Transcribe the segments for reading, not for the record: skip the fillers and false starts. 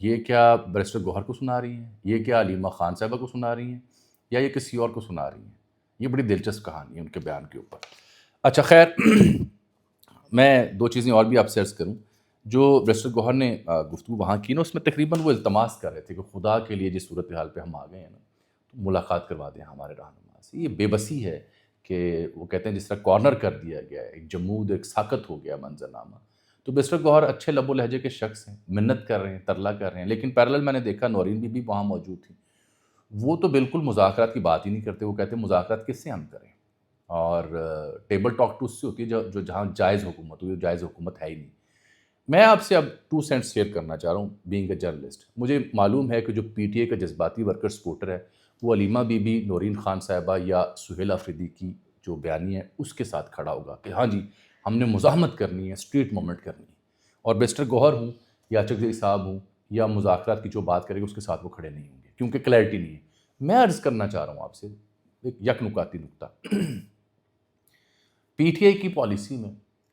یہ کیا بیرسٹر گوہر کو سنا رہی ہیں؟ یہ کیا علیمہ خان صاحبہ کو سنا رہی ہیں؟ یا یہ کسی اور کو سنا رہی ہیں؟ یہ بڑی دلچسپ کہانی ہے ان کے بیان کے اوپر۔ اچھا خیر، میں دو چیزیں اور بھی آپ سے عرض کروں۔ جو بیرسٹر گوہر نے گفتگو وہاں کی نا، اس میں تقریباً وہ التماس کر رہے تھے کہ خدا کے لیے جس صورتحال پہ ہم آ گئے ہیں نا، تو ملاقات کروا دیں ہمارے رہنما سے۔ یہ بے بسی ہے کہ وہ کہتے ہیں جس طرح کارنر کر دیا گیا ہے، ایک جمود، ایک ساکت ہو گیا منظرنامہ۔ تو بیرسٹر گوہر اچھے لب و لہجے کے شخص ہیں، منت کر رہے ہیں، ترلا کر رہے ہیں، لیکن پیرالل میں نے دیکھا نورین بی بھی وہاں موجود تھی، وہ تو بالکل مذاکرات کی بات ہی نہیں کرتے۔ وہ کہتے ہیں مذاکرات کس سے ہم کریں، اور ٹیبل ٹاک تو اس سے ہوتی ہے جو جہاں جائز حکومت ہو، جائز حکومت ہے ہی نہیں۔ میں آپ سے اب 2 سینٹس شیئر کرنا چاہ رہا ہوں بینگ اے جرنلسٹ۔ مجھے معلوم ہے کہ جو پی ٹی اے کا جذباتی ورکر سپورٹر ہے، وہ علیمہ بی بی، نورین خان صاحبہ یا سہیل آفریدی کی جو بیانی ہے اس کے ساتھ کھڑا ہوگا کہ ہاں جی ہم نے مزاحمت کرنی ہے، اسٹریٹ موومنٹ کرنی ہے، اور بیرسٹر گوہر ہوں یا چکزئی صاحب ہوں یا مذاکرات کی جو بات کرے گا اس کے ساتھ وہ کھڑے نہیں ہوں گے، کیونکہ کلیئرٹی نہیں ہے۔ میں عرض کرنا چاہ رہا ہوں آپ سے ایک یک نکاتی نکتہ۔ پی ٹی آئی کی پالیسی میں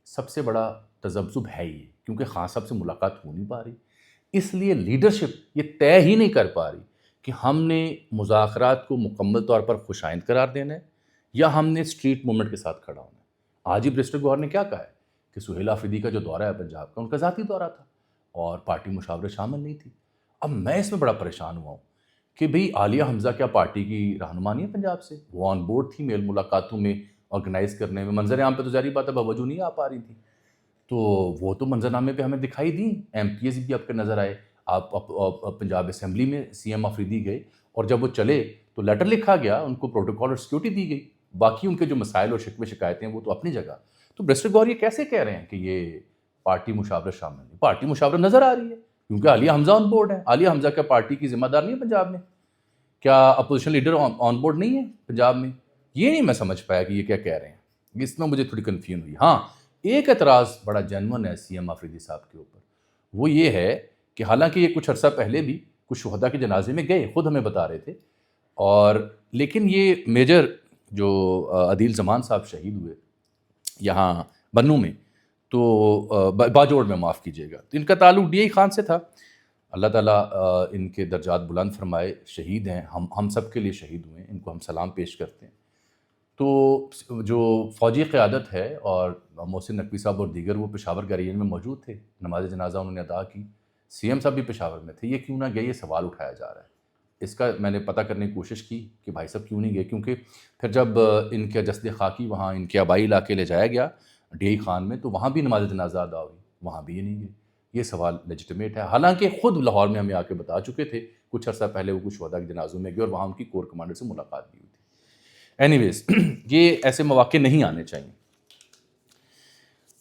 سب سے بڑا تذبذب ہے یہ، کیونکہ خان صاحب سے ملاقات ہو نہیں پا رہی، اس لیے لیڈرشپ یہ طے ہی نہیں کر پا رہی کہ ہم نے مذاکرات کو مکمل طور پر خوش آئند قرار دینا ہے یا ہم نے اسٹریٹ موومنٹ کے ساتھ کھڑا ہونا ہے۔ آج ہی بیرسٹر گوہر نے کیا کہا ہے کہ سہیل آفریدی کا جو دورہ ہے پنجاب کا، ان کا ذاتی دورہ تھا اور پارٹی مشاورت شامل نہیں تھی۔ اب میں اس میں بڑا پریشان ہوا ہوں کہ بھئی عالیہ حمزہ کیا پارٹی کی رہنما نہیں ہے پنجاب سے؟ وہ آن بورڈ تھی میل ملاقاتوں میں، آرگنائز کرنے میں، منظر عام پہ تو ظاہری بات ہے باوجود نہیں آ پا رہی تھی، تو وہ تو منظرنامے پہ ہمیں دکھائی دیں، ایم پی ایز بھی آپ کے نظر آئے۔ آپ پنجاب اسمبلی میں سی ایم آفریدی گئے اور جب وہ چلے تو لیٹر لکھا گیا، ان کو پروٹوکول اور سیکورٹی دی گئی، باقی ان کے جو مسائل اور شکوے شکایتیں ہیں وہ تو اپنی جگہ۔ تو بیرسٹر گوہر یہ کیسے کہہ رہے ہیں کہ یہ پارٹی مشاورت شامل نہیں؟ پارٹی مشاورت نظر آ رہی ہے، کیونکہ عالیہ حمزہ آن بورڈ ہے۔ عالیہ حمزہ کیا پارٹی کی ذمہ دار نہیں ہے پنجاب میں؟ کیا اپوزیشن لیڈر آن بورڈ نہیں ہے پنجاب میں؟ یہ نہیں میں سمجھ پایا کہ یہ کیا کہہ رہے ہیں، اس میں مجھے تھوڑی کنفیوژن ہوئی۔ ہاں، ایک اعتراض بڑا جینون ہے سی ایم آفریدی صاحب کے اوپر، وہ یہ ہے کہ حالانکہ یہ کچھ عرصہ پہلے بھی کچھ شہداء کے جنازے میں گئے، خود ہمیں بتا رہے تھے، اور لیکن یہ میجر جو عدیل زمان صاحب شہید ہوئے یہاں بنوں میں، تو باجوڑ میں، معاف کیجیے گا، تو ان کا تعلق ڈی آئی خان سے تھا۔ اللہ تعالیٰ ان کے درجات بلند فرمائے، شہید ہیں، ہم سب کے لیے شہید ہوئے ہیں، ان کو ہم سلام پیش کرتے ہیں۔ تو جو فوجی قیادت ہے اور محسن نقوی صاحب اور دیگر وہ پشاور گارین میں موجود تھے، نماز جنازہ انہوں نے ادا کی، سی ایم صاحب بھی پشاور میں تھے، یہ کیوں نہ گئے، یہ سوال اٹھایا جا رہا ہے۔ اس کا میں نے پتہ کرنے کی کوشش کی کہ بھائی صاحب کیوں نہیں گئے، کیونکہ پھر جب ان کے جسد خاکی وہاں ان کے آبائی علاقے لے جایا گیا ڈی آئی خان میں، تو وہاں بھی نماز جنازہ ادا ہوئی، وہاں بھی یہ نہیں گئے۔ یہ سوال لیجٹمیٹ ہے، حالانکہ خود لاہور میں ہمیں آ کے بتا چکے تھے کچھ عرصہ پہلے وہ کچھ شہداء کے جنازوں میں گئے اور وہاں ان کی کور کمانڈر سے ملاقات بھی ہوئی تھی۔ اینی ویز، یہ ایسے مواقع نہیں آنے چاہیے۔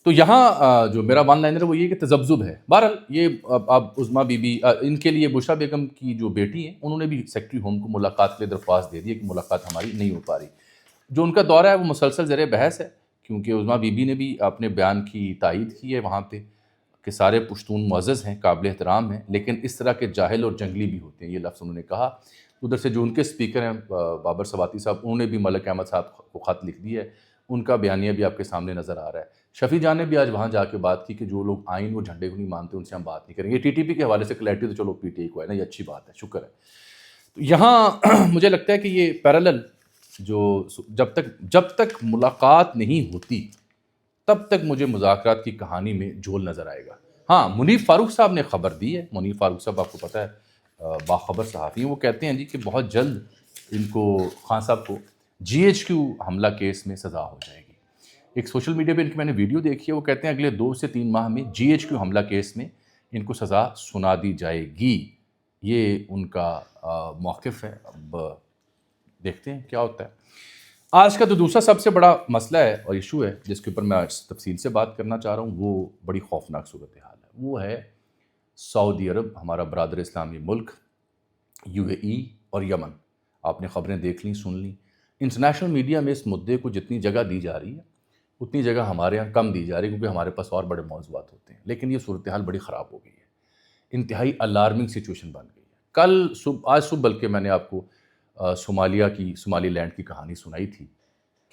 تو یہاں جو میرا ون لائنر ہے وہ یہ کہ تذبذب ہے۔ بہرحال یہ اب عظمیٰ بی بی، ان کے لیے بشریٰ بیگم کی جو بیٹی ہیں، انہوں نے بھی سیکرٹری ہوم کو ملاقات کے لیے درخواست دے دی ہے کہ ملاقات ہماری نہیں ہو پا رہی۔ جو ان کا دورہ ہے وہ مسلسل زیر بحث ہے، کیونکہ عظمیٰ بی بی نے بھی اپنے بیان کی تائید کی ہے وہاں پہ کہ سارے پشتون معزز ہیں، قابل احترام ہیں، لیکن اس طرح کے جاہل اور جنگلی بھی ہوتے ہیں، یہ لفظ انہوں نے کہا۔ ادھر سے جو ان کے اسپیکر ہیں بابر سواتی صاحب، انہوں نے بھی ملک احمد صاحب کو خط لکھ دی ہے، ان کا بیانیہ بھی آپ کے سامنے نظر آ رہا ہے۔ شفیع جان نے بھی آج وہاں جا کے بات کی کہ جو لوگ آئین و جھنڈے کو نہیں مانتے ان سے ہم بات نہیں کریں گے۔ ٹی ٹی پی کے حوالے سے کلیئرٹی تو چلو پی ٹی آئی کو ہے نا، یہ اچھی بات ہے، شکر ہے۔ تو یہاں مجھے لگتا ہے کہ یہ پیرالل جو جب تک ملاقات نہیں ہوتی تب تک مجھے مذاکرات کی کہانی میں جھول نظر آئے گا۔ ہاں، منیف فاروق صاحب نے خبر دی ہے، منیف فاروق صاحب آپ کو پتہ ہے باخبر صحافی ہیں، وہ کہتے ہیں جی کہ بہت جلد ان کو خان صاحب کو جی ایچ کیو حملہ کیس میں سزا ہو جائے گی۔ ایک سوشل میڈیا پہ ان کی میں نے ویڈیو دیکھی ہے، وہ کہتے ہیں اگلے 2 سے 3 ماہ میں جی ایچ کیو حملہ کیس میں ان کو سزا سنا دی جائے گی۔ یہ ان کا موقف ہے، اب دیکھتے ہیں کیا ہوتا ہے۔ آج کا جو دوسرا سب سے بڑا مسئلہ ہے اور ایشو ہے جس کے اوپر میں آج تفصیل سے بات کرنا چاہ رہا ہوں، وہ بڑی خوفناک صورتحال ہے، وہ ہے سعودی عرب، ہمارا برادر اسلامی ملک، یو اے ای اور یمن۔ آپ نے خبریں دیکھ لیں، سن لیں۔ انٹرنیشنل میڈیا میں اس مدعے کو جتنی جگہ دی جا رہی ہے اتنی جگہ ہمارے یہاں کم دی جا رہی ہے، کیونکہ ہمارے پاس اور بڑے موضوعات ہوتے ہیں، لیکن یہ صورتحال بڑی خراب ہو گئی ہے، انتہائی الارمنگ سچویشن بن گئی ہے۔ آج صبح بلکہ میں نے آپ کو صومالی لینڈ کی کہانی سنائی تھی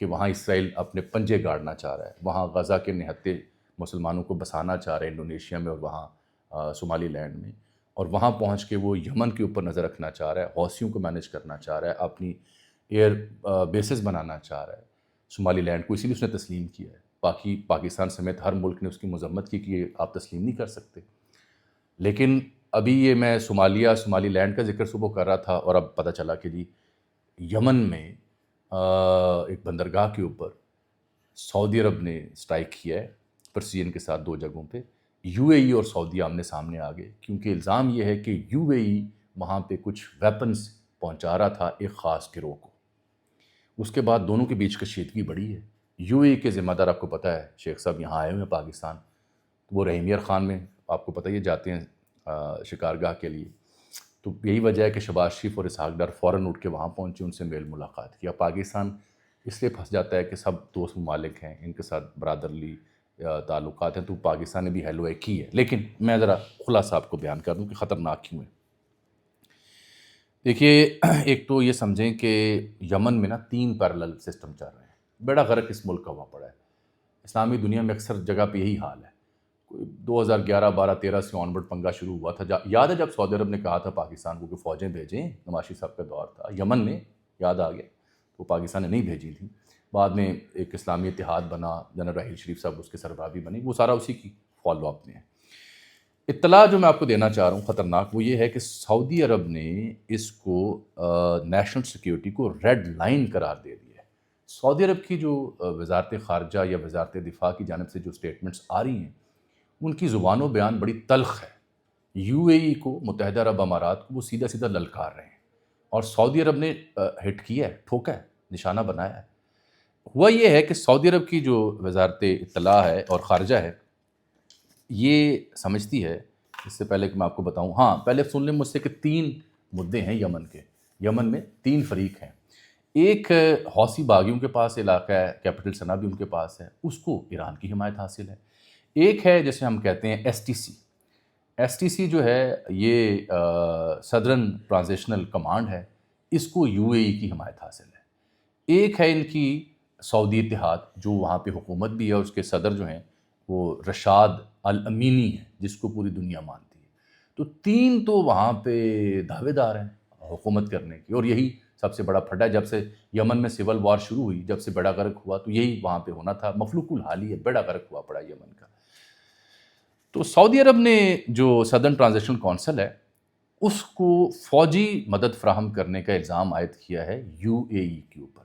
کہ وہاں اسرائیل اپنے پنجے گاڑنا چاہ رہا ہے، وہاں غزہ کے نہتے مسلمانوں کو بسانا چاہ رہے ہیں انڈونیشیا میں اور وہاں صومالی لینڈ میں، اور وہاں پہنچ کے وہ یمن کے اوپر نظر رکھنا چاہ رہا ہے، حوثیوں کو مینیج کرنا چاہ رہا ہے، اپنی ایئر بیسز بنانا چاہ رہا ہے صومالی لینڈ کو، اسی لیے اس نے تسلیم کیا ہے۔ باقی پاکستان سمیت ہر ملک نے اس کی مذمت کی کہ یہ آپ تسلیم نہیں کر سکتے۔ لیکن ابھی یہ میں صومالی لینڈ کا ذکر صبح کر رہا تھا، اور اب پتہ چلا کہ جی یمن میں ایک بندرگاہ کے اوپر سعودی عرب نے اسٹرائک کیا ہے پرسین کے ساتھ 2 جگہوں پہ۔ یو اے ای اور سعودی آمنے سامنے آ گئے، کیونکہ الزام یہ ہے کہ یو اے ای وہاں پہ کچھ ویپنز پہنچا رہا تھا ایک خاص گروہ کو۔ اس کے بعد دونوں کے بیچ کشیدگی بڑھی ہے۔ یو اے ای کے ذمہ دار آپ کو پتہ ہے شیخ صاحب یہاں آئے ہوئے ہیں پاکستان، وہ رحیم یار خان میں آپ کو پتہ ہی جاتے ہیں شکارگاہ کے لیے، تو یہی وجہ ہے کہ شہباز شریف اور اسحاق ڈار فوراً اٹھ کے وہاں پہنچے، ان سے میل ملاقات کیا۔ پاکستان اس لیے پھنس جاتا ہے کہ سب دوست ممالک ہیں، ان کے ساتھ برادرلی تعلقات ہیں، تو پاکستان نے بھی ہیلو کی ہے۔ لیکن میں ذرا خلاصہ آپ کو بیان کر دوں کہ خطرناک کیوں ہے۔ دیکھیے، ایک تو یہ سمجھیں کہ یمن میں نا 3 پیرلل سسٹم چل رہے ہیں، بیڑا غرق اس ملک کا ہوا پڑا ہے۔ اسلامی دنیا میں اکثر جگہ پہ یہی حال ہے۔ 2011 12 13 سے آن ورڈ پنگا شروع ہوا تھا۔ یاد ہے جب سعودی عرب نے کہا تھا پاکستان کو کہ فوجیں بھیجیں، نواز صاحب کا دور تھا یمن میں، یاد آ گیا، تو پاکستان نے نہیں بھیجی تھیں۔ بعد میں ایک اسلامی اتحاد بنا، جنرل راحیل شریف صاحب اس کے سربراہ بھی بنے، وہ سارا اسی کی فالو اپ میں ہے۔ اطلاع جو میں آپ کو دینا چاہ رہا ہوں خطرناک، وہ یہ ہے کہ سعودی عرب نے اس کو نیشنل سیکیورٹی کو ریڈ لائن قرار دے دیا ہے۔ سعودی عرب کی جو وزارت خارجہ یا وزارت دفاع کی جانب سے جو سٹیٹمنٹس آ رہی ہیں، ان کی زبان و بیان بڑی تلخ ہے۔ یو اے ای کو، متحدہ عرب امارات کو، وہ سیدھا سیدھا للکار رہے ہیں، اور سعودی عرب نے ہٹ کیا ہے، ٹھوکا ہے، نشانہ بنایا ہے۔ ہوا یہ ہے کہ سعودی عرب کی جو وزارت اطلاع ہے اور خارجہ ہے، یہ سمجھتی ہے، اس سے پہلے کہ میں آپ کو بتاؤں، ہاں پہلے سن لیں مجھ سے کہ 3 مدعے ہیں یمن کے۔ یمن میں 3 فریق ہیں۔ ایک حوثی باغیوں کے پاس علاقہ ہے، کیپٹل سنا بھی ان کے پاس ہے، اس کو ایران کی حمایت حاصل ہے۔ ایک ہے جسے ہم کہتے ہیں S T C. S T C جو ہے یہ سدرن ٹرانزیشنل کمانڈ ہے، اس کو یو اے ای کی حمایت حاصل ہے۔ ایک ہے ان کی سعودی اتحاد، جو وہاں پہ حکومت بھی ہے، اس کے صدر جو ہیں وہ رشاد الامینی ہیں، جس کو پوری دنیا مانتی ہے۔ تو 3 تو وہاں پہ دعوے دار ہیں حکومت کرنے کی، اور یہی سب سے بڑا پھڈا ہے۔ جب سے یمن میں سول وار شروع ہوئی، جب سے بیڑا غرق ہوا، تو یہی وہاں پہ ہونا تھا۔ مفلوق الحال ہی ہے، بیڑا غرق ہوا پڑا یمن کا۔ تو سعودی عرب نے جو سدرن ٹرانزیشنل کونسل ہے، اس کو فوجی مدد فراہم کرنے کا الزام عائد کیا ہے یو اے ای کے اوپر۔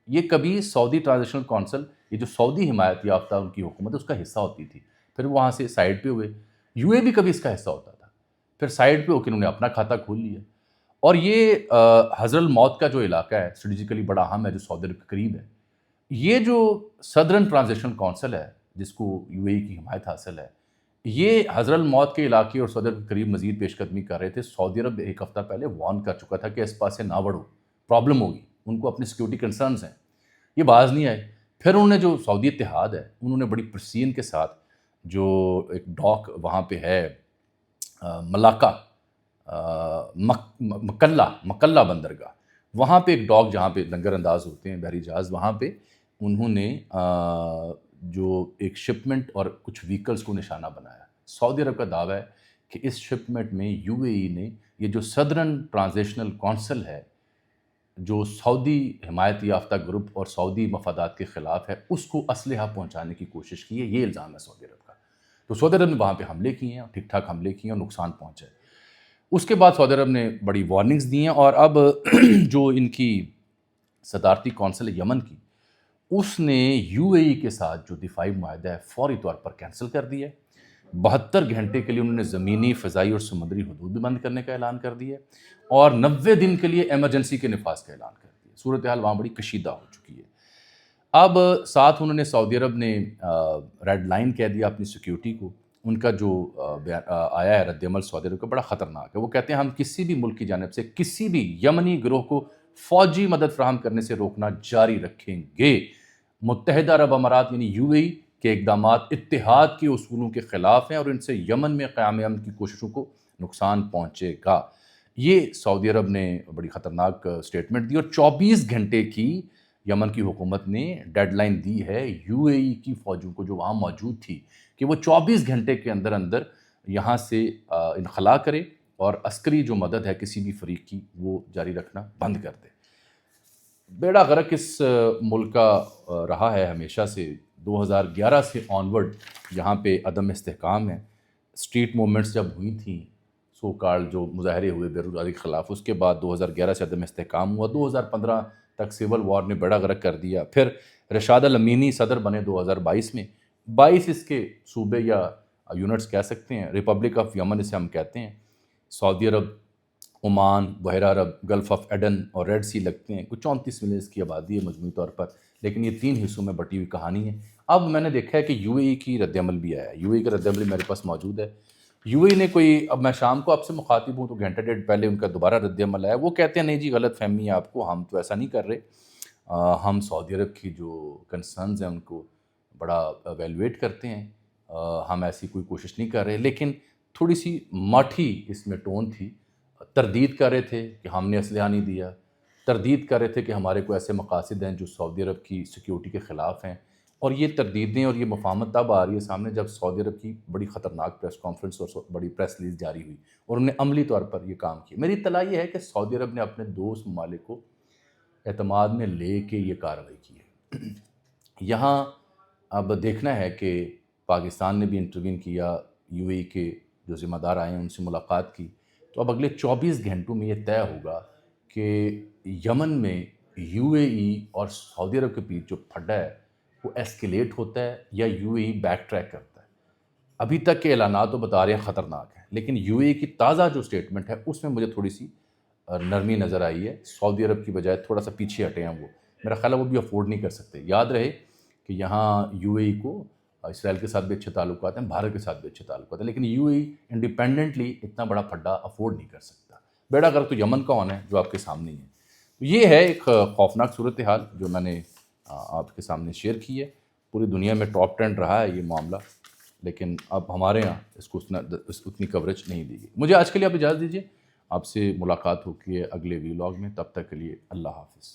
یہ کبھی سعودی ٹرانزیشنل کونسل، یہ جو سعودی حمایت یافتہ ان کی حکومت ہے، اس کا حصہ ہوتی تھی، پھر وہاں سے سائڈ پہ ہوئے۔ یو اے بھی کبھی اس کا حصہ ہوتا تھا، پھر سائڈ پہ ہو کے انہوں نے اپنا کھاتہ کھول لیا۔ اور یہ حضر الموت کا جو علاقہ ہے، اسٹریٹجیکلی بڑا اہم ہے، جو سعودی عرب کے قریب ہے، یہ جو سدرن ٹرانزیشنل کونسل ہے، جس کو یو اے ای کی حمایت حاصل ہے، یہ حضر الموت کے علاقے اور سعودی عرب کے قریب مزید پیش قدمی کر رہے تھے۔ سعودی عرب ایک ہفتہ پہلے وارن کر چکا تھا کہ اس پاس سے نہ بڑھو، پرابلم ہوگی، ان کو اپنی سیکیورٹی کنسرنز ہیں۔ یہ باز نہیں آئے۔ پھر انہوں نے جو سعودی اتحاد ہے، انہوں نے بڑی پرسین کے ساتھ جو ایک ڈاک وہاں پہ ہے، ملاقہ مکلا بندرگاہ، وہاں پہ ایک ڈاک جہاں پہ لنگر انداز ہوتے ہیں بحری جہاز، وہاں پہ انہوں نے جو ایک شپمنٹ اور کچھ وہیکلز کو نشانہ بنایا۔ سعودی عرب کا دعویٰ ہے کہ اس شپمنٹ میں یو اے ای نے یہ جو سدرن ٹرانزیشنل کونسل ہے، جو سعودی حمایت یافتہ گروپ اور سعودی مفادات کے خلاف ہے، اس کو اسلحہ پہنچانے کی کوشش کی ہے۔ یہ الزام ہے سعودی عرب کا۔ تو سعودی عرب نے وہاں پہ حملے کیے ہیں، ٹھیک ٹھاک حملے کیے ہیں، اور نقصان پہنچا ہے۔ اس کے بعد سعودی عرب نے بڑی وارننگز دی ہیں، اور اب جو ان کی صدارتی کونسل ہے یمن کی، اس نے یو اے ای کے ساتھ جو دفاعی معاہدہ ہے فوری طور پر کینسل کر دیا ہے۔ 72 گھنٹے کے لیے انہوں نے زمینی، فضائی اور سمندری حدود بھی بند کرنے کا اعلان کر دیا ہے، اور 90 دن کے لیے ایمرجنسی کے نفاذ کا اعلان کر دیا۔ صورتحال وہاں بڑی کشیدہ ہو چکی ہے۔ اب ساتھ انہوں نے سعودی عرب نے ریڈ لائن کہہ دیا اپنی سیکیورٹی کو۔ ان کا جو آیا ہے رد عمل سعودی عرب کا بڑا خطرناک ہے۔ وہ کہتے ہیں ہم کسی بھی ملک کی جانب سے کسی بھی یمنی گروہ کو فوجی مدد فراہم کرنے سے روکنا جاری رکھیں گے۔ متحدہ عرب امارات یعنی یو اے ای کے اقدامات اتحاد کے اصولوں کے خلاف ہیں، اور ان سے یمن میں قیام امن کی کوششوں کو نقصان پہنچے گا۔ یہ سعودی عرب نے بڑی خطرناک سٹیٹمنٹ دی، اور 24 گھنٹے کی یمن کی حکومت نے ڈیڈ لائن دی ہے یو اے ای کی فوجوں کو جو وہاں موجود تھی، کہ وہ 24 گھنٹے کے اندر اندر یہاں سے انخلا کرے اور عسکری جو مدد ہے کسی بھی فریق کی وہ جاری رکھنا بند کر دے۔ بیڑا غرق اس ملک کا رہا ہے ہمیشہ سے، 2011 سے آنورڈ یہاں پہ عدم استحکام ہے۔ اسٹریٹ موومنٹس جب ہوئی تھیں، سو کال جو مظاہرے ہوئے بے روزگاری کے خلاف، اس کے بعد 2011 سے عدم استحکام ہوا، 2015 تک سول وار نے بیڑا غرق کر دیا۔ پھر رشاد الامینی صدر بنے 2022 میں، 22 اس کے صوبے یا یونٹس کہہ سکتے ہیں، ریپبلک آف یمن اسے ہم کہتے ہیں، سعودی عرب، عمان، بحیرہ عرب، گلف آف ایڈن اور ریڈ سی لگتے ہیں، کچھ 34 ملین اس کی آبادی ہے مجموعی طور پر، لیکن یہ 3 حصوں میں بٹی ہوئی کہانی ہے۔ اب میں نے دیکھا ہے کہ یو اے ای کی رد عمل بھی آیا ہے، یو اے ای کا رد عمل میرے پاس موجود ہے۔ یو اے ای نے کوئی، اب میں شام کو آپ سے مخاطب ہوں تو گھنٹہ ڈیڑھ پہلے ان کا دوبارہ رد عمل آیا، وہ کہتے ہیں نہیں جی غلط فہمی ہے آپ کو، ہم تو ایسا نہیں کر رہے، ہم سعودی عرب کی جو کنسرنز ہیں ان کو بڑا ایویلویٹ کرتے ہیں، ہم ایسی کوئی کوشش نہیں کر رہے، لیکن تھوڑی سی ماٹھی اس میں ٹون تھی، تردید کر رہے تھے کہ ہم نے اسلحہ نہیں دیا، تردید کر رہے تھے کہ ہمارے کوئی ایسے مقاصد ہیں جو سعودی عرب کی سیکیورٹی کے خلاف ہیں، اور یہ تردیدیں اور یہ مفاہمت تب آ رہی ہے سامنے جب سعودی عرب کی بڑی خطرناک پریس کانفرنس اور بڑی پریس ریلیز جاری ہوئی اور انہوں نے عملی طور پر یہ کام کیا۔ میری اطلاع یہ ہے کہ سعودی عرب نے اپنے دوست ممالک کو اعتماد میں لے کے یہ کارروائی کی ہے۔ یہاں اب دیکھنا ہے کہ پاکستان نے بھی انٹروین کیا، یو اے ای کے جو ذمہ دار آئے ہیں ان سے ملاقات کی، تو اب اگلے 24 گھنٹوں میں یہ طے ہوگا کہ یمن میں یو اے ای اور سعودی عرب کے بیچ جو پھڈا ہے وہ ایسکیلیٹ ہوتا ہے یا you a E back track کرتا ہے۔ ابھی تک کے اعلانات تو بتا رہے ہیں خطرناک ہیں، لیکن یو اے ای کی تازہ جو سٹیٹمنٹ ہے اس میں مجھے تھوڑی سی نرمی نظر آئی ہے، سعودی عرب کی بجائے تھوڑا سا پیچھے ہٹے ہیں وہ، میرا خیال ہے وہ بھی افورڈ نہیں کر سکتے۔ یاد رہے کہ یہاں یو اے ای کو اسرائیل کے ساتھ بھی اچھے تعلقات ہیں، بھارت کے ساتھ بھی اچھے تعلقات ہیں، لیکن یو اے ای انڈیپینڈنٹلی اتنا بڑا پھڈا افورڈ نہیں کر سکتا۔ بیڑا غرق تو یمن کا ہونا ہے جو آپ کے سامنے ہی ہے۔ تو یہ ہے ایک خوفناک صورتحال جو میں نے آپ کے سامنے شیئر کی ہے۔ پوری دنیا میں ٹاپ ٹرینڈ رہا ہے یہ معاملہ، لیکن اب ہمارے یہاں اس کو اتنی کوریج نہیں دی گئی۔ مجھے آج کے لیے آپ اجازت دیجیے، آپ سے ملاقات ہوتی ہے اگلے ویلاگ میں، تب تک کے لیے اللہ حافظ۔